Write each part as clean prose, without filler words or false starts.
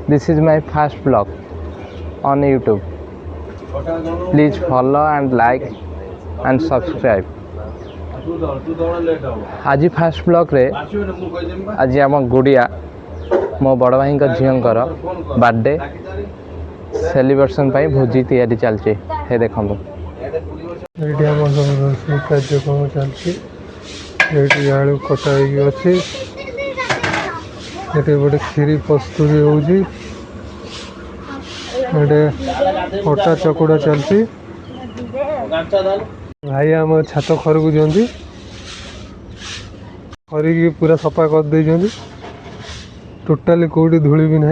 This is my first vlog on YouTube. Please follow and like and subscribe. आज first blog रे आज आम गुड़िया मो बड़ भाई झीर बर्थडे सेलिब्रेशन भोजी तैयारी चलती है। देखो कार्यक्रम चलती आलू कटा अच्छी गोटे खीरी प्रस्तुति होगी अटा चकुड़ा चलती भाई आम छात खरकु दिखती खरिकी पूरा सफा कर दे टोटाली कौटी धूली भी ना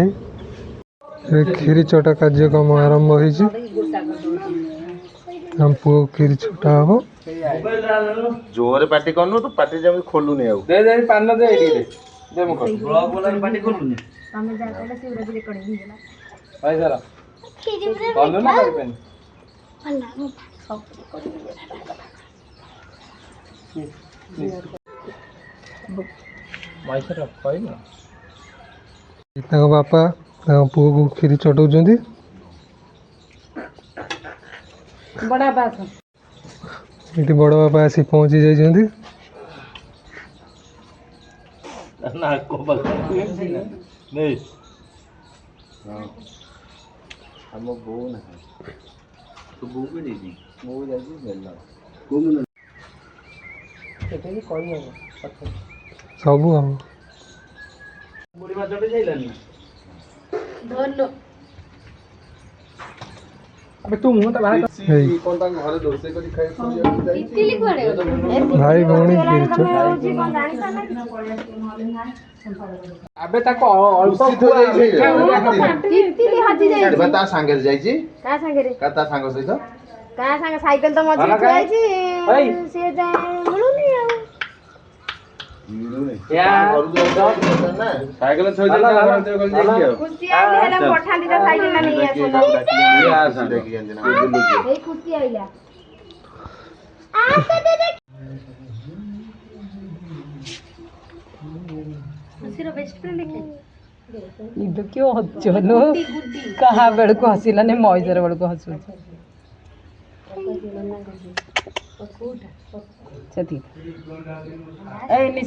खीरी चटा कार्यक्रम आरंभ हो हम पुओ खीरी चटा हम जोरे पार्टी करनु तो पार्टी जब खोलु नहीं आउ दे दे पान दे एडी दे मो ब्लॉग वाला पार्टी खोलु नहीं हमें जा पहले से उड़ा भी करेंगे ना भाई जरा बोलो ना कर पेन भला सब भाई सर कोई ना ताको बापा पुओ को खीरी चटाउछन्ती बड़ा बात ये बड़ बापा आसी पहुँची जाइछन्ती ना को बल नहीं हां हम बो ना तो बो भी नहीं दी बो जाई बेला को मन एते की कोई नहीं सब हम बुढ़ी मा चटे जाइलानी धन्नो अबे तू मुंह त बाहर कोन तांग घरे दोसे करी खाइ सो इतिली कोड़े भाई भौणी खीरी अबे ताको अल्प हो जाई इतिली हाथी जाई बता सांगे जाईची का संगे रे का ता सांग सहित का संगे साइकिल तो मजी जाईची से जाय मुलुनी आ या साइकिल छोड़ दे जाई खुशी आइले हेला पठाली ता साइकिल ना नहीं आसो ये आ देखि अंजना ए खुशी आइला आ दे दे सिरो बेस्ट फ्रेंड लिखे ಇದು ಕ್ಯೋ ಹಚ್ಚೋನು ಕಹಾ ಬೆಳಕು ಹಸಿಲ್ಲ ನೆ ಮೈಸರ ಬೆಳಕು ಹಸು ಸತಿ ಏ